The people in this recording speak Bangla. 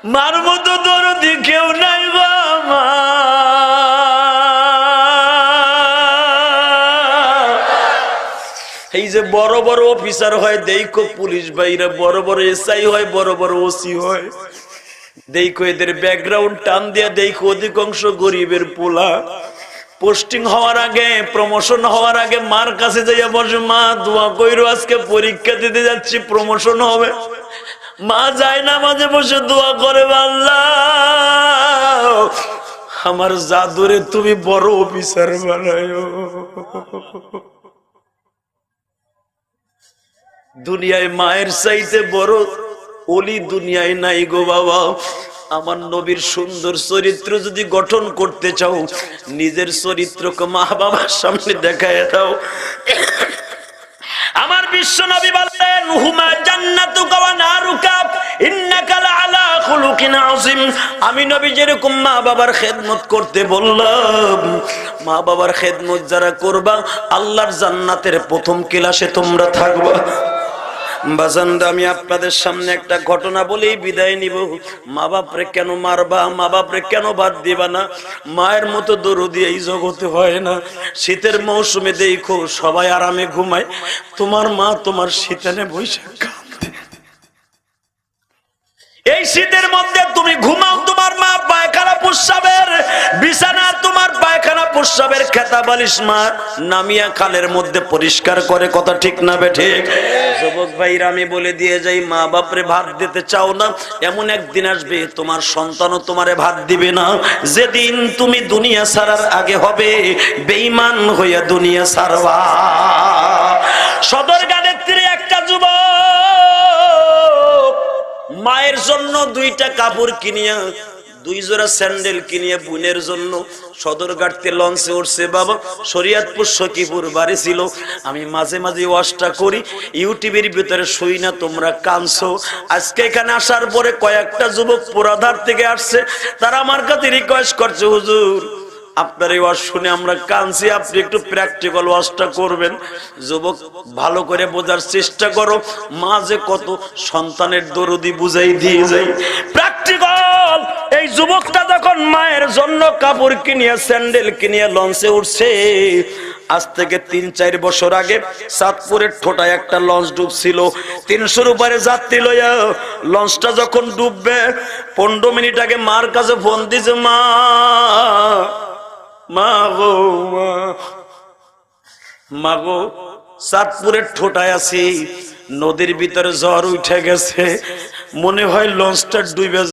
মার মতো দরদি কেউ নাই গো মা। এই যে বড় বড় অফিসার হয় দেখো, পুলিশ ভাইরা বড় বড় এসআই হয়, বড় বড় ওসি হয়, দেখো এদের ব্যাকগ্রাউন্ড টান দিয়া দেখো অধিকাংশ গরিবের পোলা। পোস্টিং হওয়ার আগে, প্রমোশন হওয়ার আগে মার কাছে যাইয়া বসে, মা দোয়া কইরো আজকে পরীক্ষা দিতে যাচ্ছি, প্রমোশন হবে। মা যায় না, মাঝে বসে দোয়া করে, আল্লাহ আমার জাদুরে তুমি বড় অফিসার বানায়ো। দুনিয়ায় মায়ের চাইতে বড় ওলি দুনিয়ায় নাই গো বাবা। আমার নবীর সুন্দর চরিত্র যদি গঠন করতে চাও, নিজের চরিত্রকে মা বাবার সামনে দেখায় দাও। আমার বিশ্ব নবী বললেন, হুমা জান্নাতুকা ওয়া নারুকা ইন্নাকা লাআলা খুলুকিন আযীম। আমি নবী যেরকম মা বাবার খেদমত করতে বললাম, মা বাবার খেদমত যারা করবা, আল্লাহর জান্নাতের প্রথম ক্লাসে তোমরা থাকবা। বাজানরা, আমি আপনাদের সামনে একটা ঘটনা বলেই বিদায় নিব। মা বাপরে কেন মারবা, মা বাপরে কেন বাদ দিবা না? মায়ের মতো দরদি এই জগতে হয় না। শীতের মৌসুমে দেখো সবাই আরামে ঘুমায়, তোমার মা তোমার শীতানে বৈশাখ কাঁদে। এই শীতের মধ্যে তুমি ঘুমাও, তোমার মা পায়খানা প্রস্রাবের বিছানা, তোমার পায়খানা প্রস্রাবের খেতা বালিশ মা নামিয়া খালের মধ্যে পরিষ্কার করে। কথা ঠিক না বেঠিক? যুবক ভাইরা, আমি বলে দিয়ে যাই, মা বাপরে ভাত দিতে চাও না, এমন একদিন আসবে তোমার সন্তানও তোমারে ভাত দিবে না। যেদিন তুমি দুনিয়া ছাড়ার আগে হবে বেঈমান হইয়া দুনিয়া ছাড়বা। সদরঘাটের তীরে একটা যুবক মায়ের জন্য দুইটা কাপড় কিনিয়া, দুই জোড়া স্যান্ডেল কিনিয়ে বোনের জন্য সদরঘাটতে লঞ্চে উঠছে। বাবা, শরীয়তপুর সখীপুর বাড়ি ছিল। আমি মাঝে মাঝে ওয়াজটা করি, ইউটিউবের ভিতরে শুই না, তোমরা কানছো। আজকে এখানে আসার পরে কয়েকটা যুবক পোড়াধার থেকে আসছে, তারা আমার কাছে রিকোয়েস্ট করছে, হুজুর আপনার এই ওয়াজ শুনে আমরা কানছি, আপনি একটু প্র্যাকটিক্যাল ওয়াজটা করবেন। যুবক, ভালো করে বোঝার চেষ্টা করো, মা যে কত সন্তানের দরদি বুঝাই দিয়ে যায়। প্র্যাকটিক্যাল। এই যুবকটা যখন মায়ের জন্য কাপড় কিনিয়ে স্যান্ডেল কিনিয়ে লঞ্চে উঠছে, আজ থেকে ৩-৪ বছর আগে চাঁদপুরের ঠোঁটায় একটা লঞ্চ ডুবছিল। ৩০০-র উপরে যাত্রী লইয়া লঞ্চটা যখন ডুববে, 15 মিনিট আগে মার কাছে ফোন দিছে, মা মা গো, মা গো, চাঁদপুরের ঠোঁটায় আছি, নদীর ভিতরে ঝড় উঠে গেছে, মনে হয় লঞ্চটা ডুবে